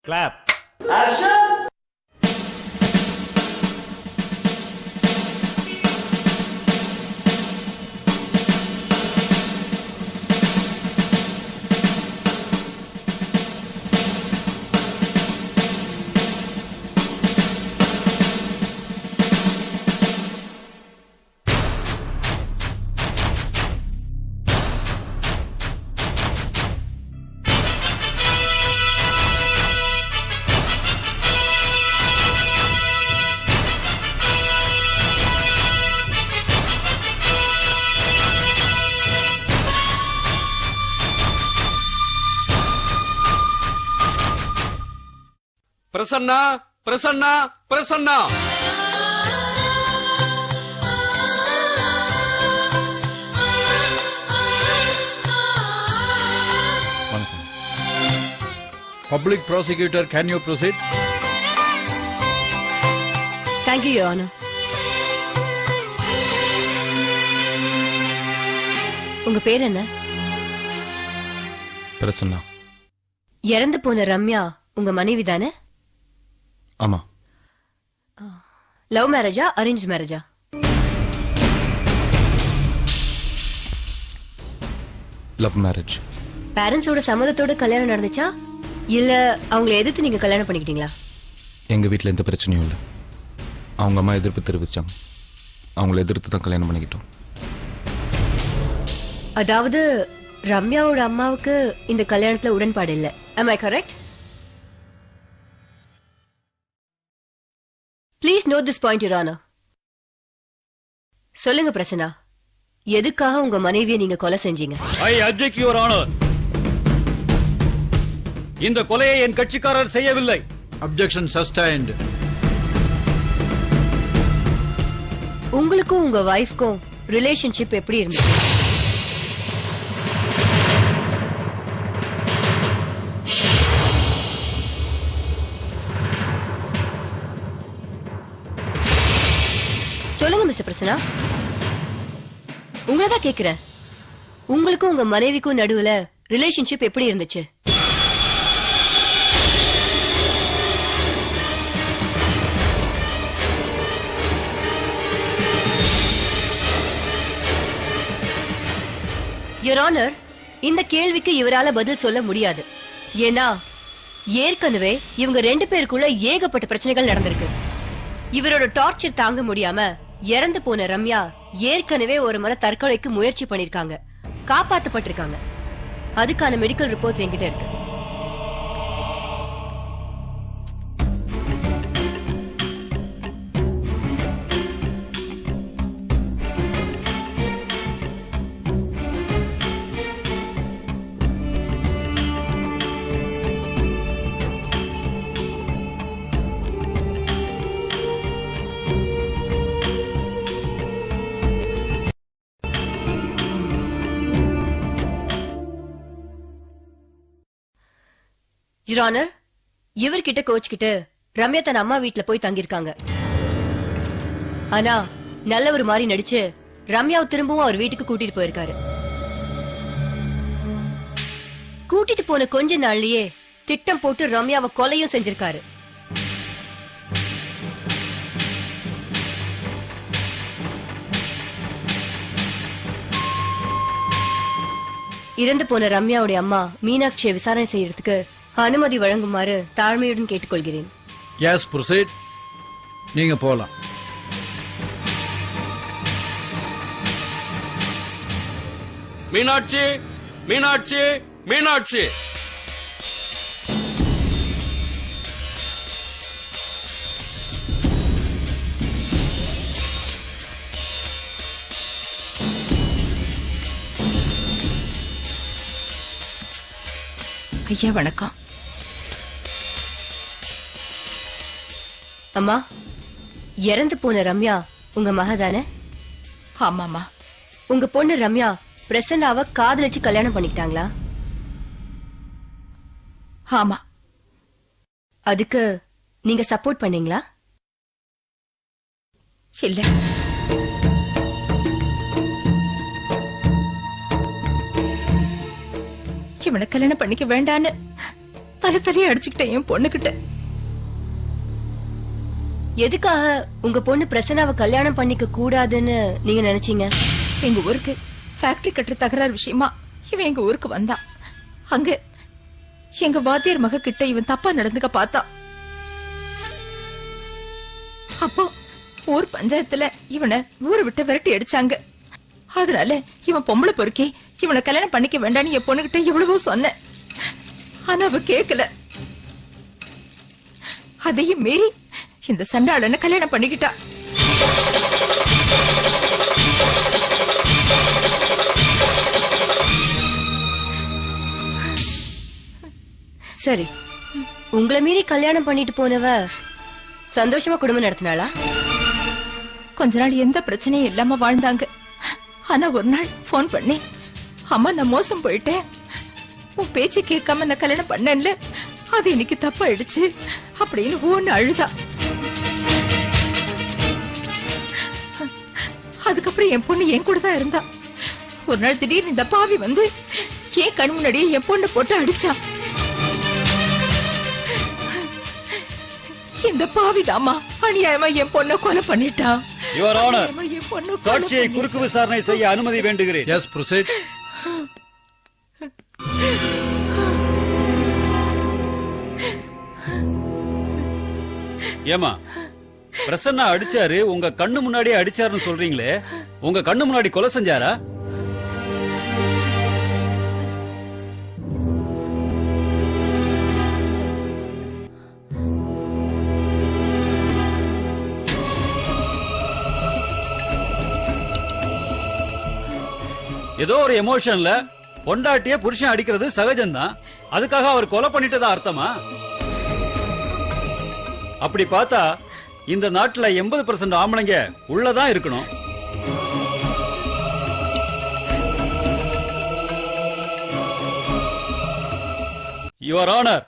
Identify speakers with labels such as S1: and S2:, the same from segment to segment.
S1: Clap. Prasanna, Prasanna, Prasanna.
S2: Public prosecutor, can you proceed?
S3: Thank you, Your Honor. உங்க பேர் என்ன?
S4: பிரசன்னா.
S3: இறந்து போன ரம்யா உங்க மனைவி தானே?
S4: ஆமா.
S3: லவ் மேரேஜா அரேஞ்ச் மேரேஜா?
S4: Love marriage.
S3: பேரண்ட்ஸோட சம்மதத்தோட கல்யாணம் நடந்துச்சா இல்ல அவங்களை எதிர்த்து நீங்க கல்யாணம் பண்ணிக்கிட்டீங்களா?
S4: எங்க வீட்டில் எந்த பிரச்சனையும் இல்லை. அவங்க அம்மா எதிர்ப்பு தெரிவிச்சாங்க. அவங்கள எதிர்த்து தான் கல்யாணம் பண்ணிக்கிட்டோம்.
S3: அதாவது ரம்யாவோட அம்மாவுக்கு இந்த கல்யாணத்துல உடன்பாடு இல்ல. Am I correct? Please note this point, Your Honor. சொல்லுங்க பிரசன்னா, எதுக்காக உங்க மனைவியை நீங்க கொலை செஞ்சீங்க?
S1: I object, Your Honor. இந்த கொலையை என் கட்சிக்காரர் செய்யவில்லை.
S2: Objection sustained.
S3: உங்களுக்கும் உங்க வைஃப்க்கும் ரிலேஷன்ஷிப் எப்படி இருந்துச்சு? சொல்லுங்க மிஸ்டர் பிரசன்னா. உங்களதான் கேக்குறேன். உங்களுக்கும் உங்க மனைவிக்கும் நடுவுல ரிலேஷன்ஷிப் எப்படி இருந்துச்சு? Your Honor, இந்த கேள்விக்கு இவரால பதில் சொல்ல முடியாது. ஏன்னா ஏற்கனவே இவங்க ரெண்டு பேருக்குள்ள ஏகப்பட்ட பிரச்சனைகள் நடந்திருக்கு. இவரோட டார்ச்சர் தாங்க முடியாம இறந்து போன ரம்யா ஏற்கனவே ஒரு முறை தற்கொலைக்கு முயற்சி பண்ணிருக்காங்க, காப்பாத்தப்பட்டிருக்காங்க. அதுக்கான மெடிக்கல் ரிப்போர்ட்ஸ் என்கிட்ட இருக்கு. Your Honor, இவர்கிட்ட கோச்சுக்கிட்டு ரம்யா தன் அம்மா வீட்டுல போய் தங்கிருக்காங்க. ஆனா நல்ல ஒரு மாதிரி நடிச்சு ரம்யாவை திரும்பவும் அவர் வீட்டுக்கு கூட்டிட்டு போயிருக்காரு. கூட்டிட்டு போன கொஞ்ச நாள்லயே திட்டம் போட்டு ரம்யாவை கொலையும் செஞ்சிருக்காரு. இறந்து போன ரம்யாவுடைய அம்மா மீனாட்சியை விசாரணை செய்யறதுக்கு அனுமதி வழங்குமாறு தாழ்மையுடன் கேட்டுக்கொள்கிறேன்.
S2: Yes, proceed. நீங்க போலாம்.
S1: மீனாட்சி, மீனாட்சி, மீனாட்சி.
S5: ஐயா வணக்கம்.
S3: அம்மா, இறந்து போன ரம்யா உங்க மகதானே?
S5: ஆமாமா.
S3: உங்க பொண்ணு ரம்யா பிரசன்னாவை காதலிச்சு கல்யாணம் பண்ணிக்கிட்டாங்களா?
S5: ஆமா.
S3: அதுக்கு நீங்க சப்போர்ட் பண்ணீங்களா?
S5: இல்ல. இவனை கல்யாணம் பண்ணிக்க வேண்டான்னு தலைய அடிச்சுக்கிட்டேன் என் பொண்ணுகிட்ட.
S3: எதுக்காக உங்க பொண்ணு பிரசன்னாவை கல்யாணம் பண்ணிக்க கூடாதுன்னு நீங்க நினைச்சீங்க?
S5: எங்க ஊருக்கு ஃபேக்டரி கட்டுற தகராறு விஷயமா இவன் எங்க ஊருக்கு வந்தான். அங்க எங்க வாத்தியார் மக கிட்ட இவன் தப்பா நடந்துக்க பார்த்தான். அப்போ ஊர் பஞ்சாயத்துல இவனை ஊரை விட்டு விரட்டி அடிச்சாங்க. அதனால இவன் பொம்பளை பொறுக்கி இவனை கல்யாணம் பண்ணிக்க வேண்டான்னு என் பொண்ணுகிட்ட எவ்வளவோ சொன்னேன். ஆனா அவ கேக்கல. அதையும் மீறி இந்த சண்டாளனை கல்யாணம் பண்ணிக்கிட்டா.
S3: சரி, உங்களை மீறி கல்யாணம் பண்ணிட்டு போனவ சந்தோஷமா குடும்பம் நடத்தினாளா?
S5: கொஞ்ச நாள் எந்த பிரச்சனையும் இல்லாம வாழ்ந்தாங்க. ஆனா ஒரு நாள் போன் பண்ணி, அம்மா நான் மோசம் போயிட்டேன், உன் பேச்சு கேட்காம நான் கல்யாணம் பண்ணேன்ல, அது இன்னைக்கு தப்பாயிடுச்சு அப்படின்னு ஒன்னு அழுதா. அதுக்கப்புறம் என் பொண்ணு என் கூட தான் இருந்தா. ஒரு நாள் திடீர்னு இந்த பாவி வந்து என் கண் முன்னாடியே என் பொண்ணை போட்டு அடிச்சா. இந்த பாவிதாமா அநியாயமா என் பொண்ணை கொலை பண்ணிட்டா.
S1: யுவர் ஆனர்,
S5: அநியாயமா என் பொண்ணை கொலை
S1: சாட்சியை
S5: பண்ணிட்டா.
S1: குறுக்கு விசாரணை செய்ய அனுமதி வேண்டுகிறேன்.
S2: Yes proceed.
S1: ஏமா, பிரசன்னா அடிச்சாரு, உங்க கண்ணு முன்னாடியே அடிச்சாருன்னு சொல்றீங்களே, உங்க கண்ணு முன்னாடி கொலை செஞ்சாரா? ஏதோ ஒரு எமோஷன்ல பொண்டாட்டிய புருஷன் அடிக்கிறது சகஜம்தான். அதுக்காக அவர் கொலை பண்ணிட்டதா அர்த்தமா? அப்படி பார்த்தா இந்த நாட்டுல 80% ஆம்பளைங்க உள்ளதான் இருக்கணும். யுவர் ஆனர்,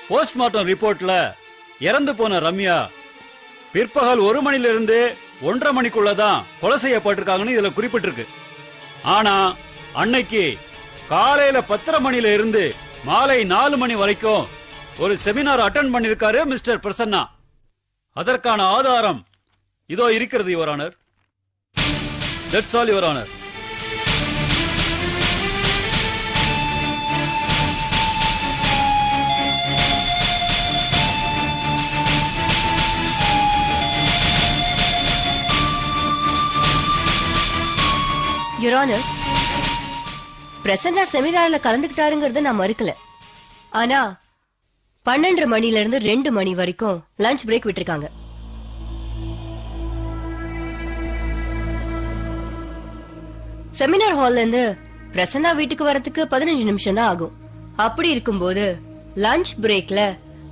S1: போஸ்ட்மார்ட்டம் ரிப்போர்ட்ல இறந்து போன ரம்யா பிற்பகல் 1 மணிலிருந்து 1:30 மணிக்குள்ளதான் கொலை செய்யப்பட்டிருக்காங்கன்னு இதுல குறிப்பிட்டிருக்கு. ஆனா அன்னைக்கு காலையில 10:30 மணில இருந்து மாலை 4 மணி வரைக்கும் ஒரு செமினார் அட்டெண்ட் பண்ணிருக்காரு மிஸ்டர் பிரசன்னா. அதற்கான ஆதாரம் இதோ இருக்கிறது your honour. That's all your honour.
S3: Your honour, Prasanna செமினார்ல கலந்துக்கிட்டாருங்கிறத நான் மறுக்கல. ஆனா 12:30 மணில இருந்து 2 மணி வரைக்கும் லஞ்ச் பிரேக் விட்டுருக்காங்க. செமினார் ஹால்ல இருந்து பிரசன்னா வீட்டுக்கு வரதுக்கு 15 நிமிஷம் தான் ஆகும். அப்படி இருக்கும்போது லஞ்ச் பிரேக்ல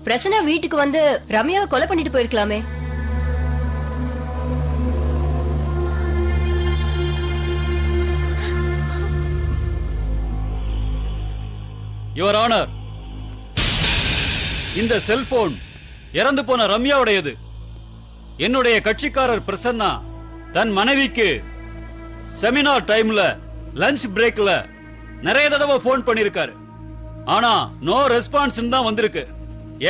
S3: பிரசன்னா வீட்டுக்கு வந்து ரம்யாவை கொலை பண்ணிட்டு போயிருக்கலாமே.
S1: யுவர் ஆனர், இந்த செல்போன் இறந்து போன ரம்யாவுடையது. என்னுடைய கட்சிக்காரர் பிரசன்னா தன் மனைவிக்கு செமினார் டைம்ல லஞ்ச் பிரேக்ல நிறைய தடவை போன் பண்ணிருக்காரு. ஆனா நோ ரெஸ்பான்ஸ் தான் வந்திருக்கு.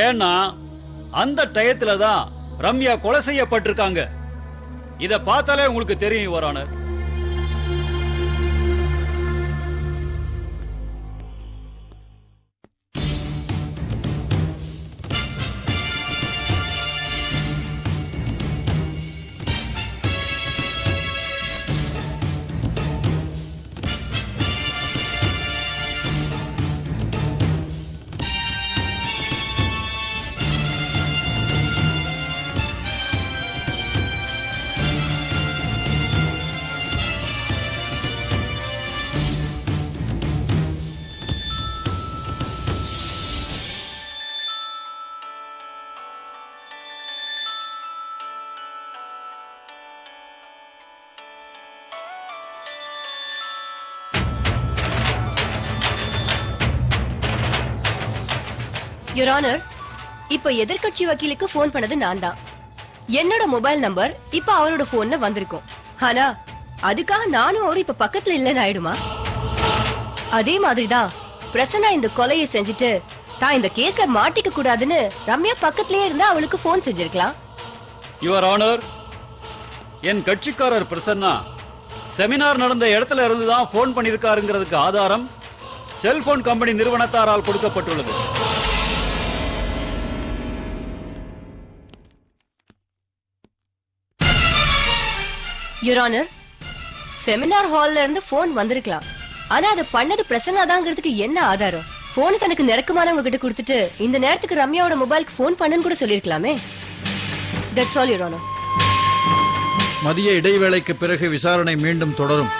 S1: ஏன்னா அந்த டயத்துல தான் ரம்யா கொலை செய்யப்பட்டிருக்காங்க. இத பார்த்தாலே உங்களுக்கு தெரியும் யுவர் ஆனர்.
S3: யுவர் ஆனர், இப்ப எதிர்க்கட்சி வக்கீலுக்கு போன் பண்ணது நான் தான். என்னோட மொபைல் நம்பர் இப்ப அவரோட போன்ல வந்திருக்கும். ஆனா அதுக்காக நானும் அவரு இப்ப பக்கத்துல இல்லன்னு ஆயிடுமா? அதே மாதிரிதான் பிரசன்னா இந்த கொலையை செஞ்சுட்டு தான் இந்த கேஸ்ல மாட்டிக்க கூடாதுன்னு ரம்யா பக்கத்திலேயே இருந்தா அவளுக்கு போன் செஞ்சிருக்கலாம்.
S1: யுவர் ஆனர், என் கட்சிக்காரர் பிரசன்னா செமினார் நடந்த இடத்துல இருந்துதான் போன் பண்ணிருக்காருங்கிறதுக்கு ஆதாரம் செல்போன் கம்பெனி நிறுவனத்தாரால் கொடுக்கப்பட்டுள்ளது.
S3: யுவர் ஆனர், செமினார் ஹால்ல இருந்து போன் வந்திருக்கலாம். ஆனா அதை பண்ணது பிரசன்னாதாங்கிறதுக்கு என்ன ஆதாரம்? போன் தனக்கு நெருக்கமானவங்க கிட்ட கொடுத்துட்டு இந்த நேரத்துக்கு ரம்யாவோட மொபைலுக்கு போன் பண்ணுன்னு கூட சொல்லிருக்கலாமே. That's all your honour.
S2: மதிய இடைவேளைக்கு பிறகு விசாரணை மீண்டும் தொடரும்.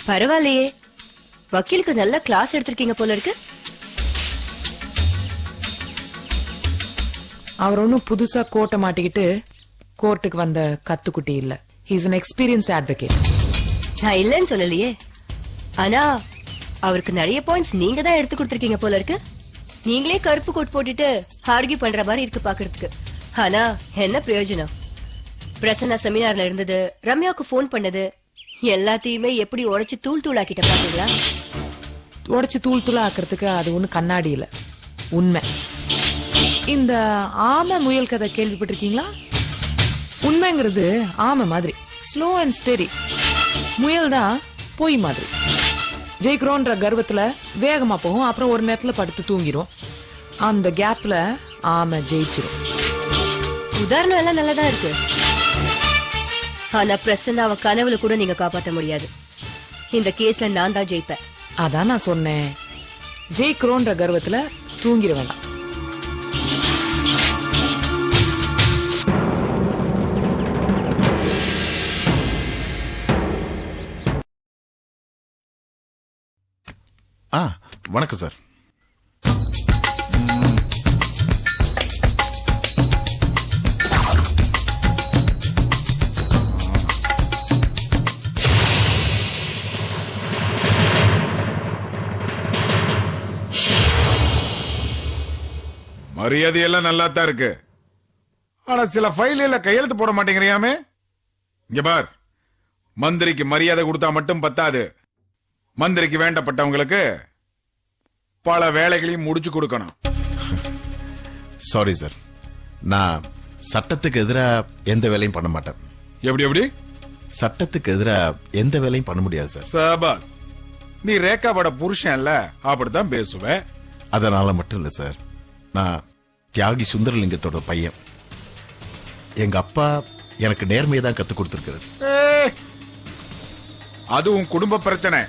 S3: பரவாயில்லையே, வக்கீலுக்கு நல்ல கிளாஸ் எடுத்திருக்கீங்க போல இருக்கு.
S6: அவர் ஒன்னும் புதுசா கோட்டை மாட்டிக்கிட்டு கோர்ட்டுக்கு வந்த கத்துக்குட்டி இல்ல. He's an experienced advocate.
S3: நான் இல்லன்னு சொல்லலையே. ஆனா அவருக்கு நிறைய பாயிண்ட்ஸ் நீங்க தான் எடுத்து கொடுத்திருக்கீங்க போல இருக்கு. நீங்களே கருப்பு கோட் போட்டுட்டு ஆர்கியூ பண்ற மாதிரி இருக்கு பாக்குறதுக்கு. ஆனா என்ன பிரயோஜனம்? பிரசன்னா செமினார்ல இருந்தது, ரம்யாவுக்கு போன் பண்ணது, எல்லாத்தையுமே எப்படி உடைச்சு தூள் தூளாக்கிட்ட பாத்தீங்களா?
S6: உடைச்சு தூள் தூளா ஆக்கிறதுக்கு அது ஒண்ணு கண்ணாடி இல்ல, உண்மை. இந்த ஆமை முயல் கதை கேள்விப்பட்டிருக்கீங்களா? உண்மைங்கிறது ஆமை மாதிரி ஸ்லோ அண்ட் ஸ்டெடி, முயல் தான் பொய் மாதிரி. ஜெயிக்கிறோன்ற கர்வத்துல வேகமா போகும், அப்புறம் ஒரு நேரத்துல படுத்து தூங்கிரும். அந்த கேப்ல ஆமை ஜெயிச்சிரும்.
S3: உதாரணம் எல்லாம் நல்லதா இருக்கு. ஆனா பிரசன்னாவ கனவுல கூட நீங்க காப்பாற்ற முடியாது. இந்த கேஸ்ல நான் தான் ஜெயிப்பேன்.
S6: அதான் நான் சொன்னேன், ஜெயிக்கிறோன்ற கர்வத்துல தூங்கிட வேண்டாம்.
S7: வணக்கம் சார்.
S8: மரியாதையெல்லாம் நல்லா தான் இருக்கு. ஆனா சில ஃபைல்ல கையெழுத்து போட மாட்டேங்கிறியாமே. இங்க பார், மந்திரிக்கு மரியாதை கொடுத்தா மட்டும் பத்தாது. மந்திரிக்கு வேண்டப்பட்டவங்களுக்கு பல வேலைகளையும் முடிச்சு கொடுக்கணும்.
S7: சாரி சார், நான் சட்டத்துக்கு எதிராக எந்த வேலையும் பண்ண மாட்டேன்.
S8: எப்படி எப்படி?
S7: சட்டத்துக்கு எதிராக எந்த வேலையும் பண்ண முடியாது சார்.
S8: சபாஸ், நீ ரேகாவோட புருஷன் இல்ல, அப்படித்தான் பேசுவேன்.
S7: அதனால மட்டும் இல்ல சார், நான் தியாகி சுந்தரலிங்கத்தோட பையன். எங்க அப்பா எனக்கு நேர்மையை தான் கத்து கொடுத்திருக்கிறார்.
S8: அது உன் குடும்ப பிரச்சனை.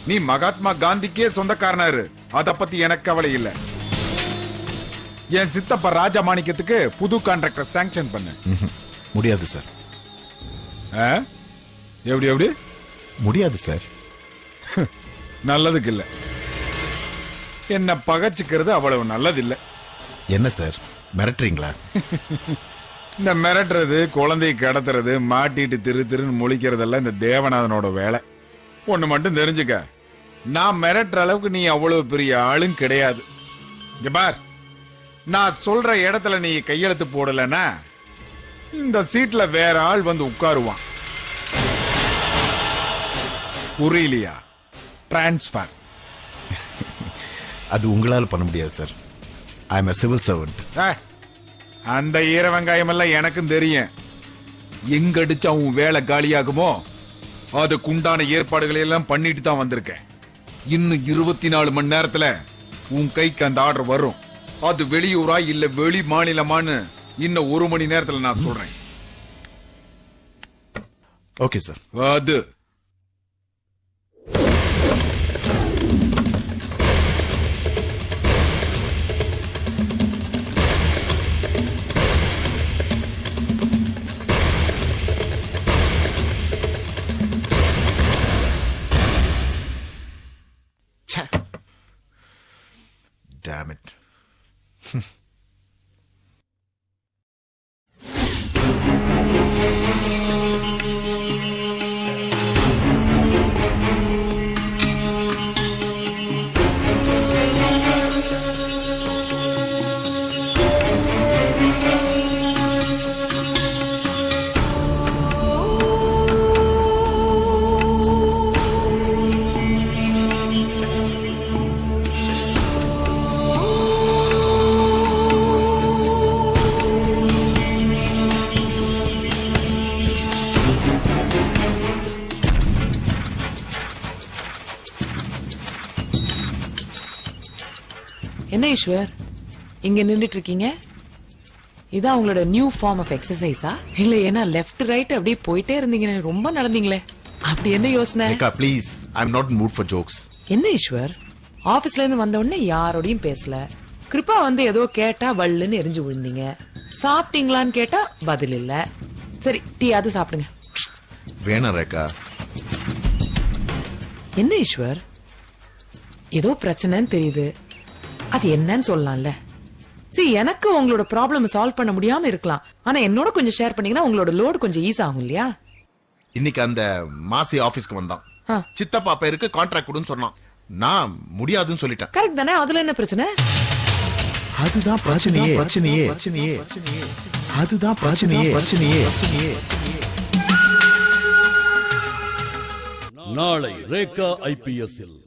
S8: நீ மகாத்மா காந்திக்கே சொந்தக்காரனாரு, அத பத்தி எனக்கு கவலை இல்ல. என் சித்தப்பா ராஜா மாணிக்கத்துக்கு புது கான்ட்ராக்டர் சாங்ஷன் பண்ணு.
S7: முடியாது சார்.
S8: எப்படி எப்படி?
S7: முடியாது சார்.
S8: நல்லதுக்கு இல்ல. என்ன பகச்சுக்கிறது அவ்வளவு நல்லது இல்ல.
S7: என்ன சார் மிரட்டுறீங்களா?
S8: இந்த மிரட்டுறது, குழந்தையை கடத்துறது, மாட்டிட்டு திரு திருன்னு முழிக்கிறதெல்லாம் இந்த தேவநாதனோட வேலை. ஒண்ணு மட்டும் தெரிஞ்சுக்க, நான் மிரட்டுற அளவுக்கு நீ அவ்வளவு பெரிய ஆளும் கிடையாது. இங்க பார், நான் சொல்ற இடத்துல நீ கையெழுத்து போடலன்னா இந்த சீட்ல வேற ஆள் வந்து உட்காருவான். புரியலையா? டிரான்ஸ்பர்.
S7: அது உங்களால பண்ண முடியாது sir. I am a civil servant.
S8: அந்த ஈர வெங்காயம் எல்லாம் எனக்கும் தெரியும். எங்க அடிச்சா உன் வேலை காலியாகுமோ அதுக்குண்டான ஏற்பாடுகளை எல்லாம் பண்ணிட்டு தான் வந்திருக்கேன். இன்னும் 24 மணி நேரத்துல உன் கைக்கு அந்த ஆர்டர் வரும். அது வெளியூரா இல்ல வெளி மாநிலமான்னு இன்னும் 1 மணி நேரத்துல நான் சொல்றேன்.
S7: Okay sir.
S8: அது
S7: Damn it.
S6: என்ன ஈஸ்வர் இங்க நின்னுட்டு இருக்கீங்க? இதான் உங்களோட நியூ ஃபார்ம் ஆஃப் எக்ஸசைஸா? இல்ல ஏன்னா லெஃப்ட் ரைட் அப்படியே போயிட்டே இருந்தீங்க, ரொம்ப நடந்தீங்களே, அப்படி என்ன யோசனை?
S7: Rekha please, I am not in mood for jokes.
S6: என்ன ஈஸ்வர், ஆபீஸ்ல இருந்து வந்த உடனே யாரோடையும் பேசல, கிருப்பா வந்து ஏதோ கேட்டா வள்ளுன்னு எரிஞ்சு விழுந்தீங்க, சாப்பிட்டீங்களான்னு கேட்டா பதில் இல்ல. சரி டீ அது சாப்பிடுங்க.
S7: வேணாம் ரேகா.
S6: என்ன ஈஸ்வர், ஏதோ பிரச்சனைன்னு தெரியுது, அது என்னன்னு சொல்லலாம்ல? சரி, எனக்கு உங்களோட ப்ராப்ளம் சால்வ் பண்ண முடியாம இருக்கலாம், ஆனா என்னோட கொஞ்சம் ஷேர் பண்ணீங்கன்னா உங்களோட லோடு கொஞ்சம் ஈஸி ஆகும் இல்லையா?
S7: இன்னைக்கு அந்த மாசி ஆபீஸ்க்கு வந்தான்.
S6: ஆ.
S7: சித்தப்பா பேருக்கு கான்ட்ராக்ட் கொடுன்னு சொன்னான். நான் முடியாதுன்னு சொல்லிட்டேன்.
S6: கரெக்ட் தானே? அதுல என்ன பிரச்சனை?
S7: அதுதான் பிரச்சனையே. அதுதான் பிரச்சனையே.
S1: நாளை ரேகா IPS-இல்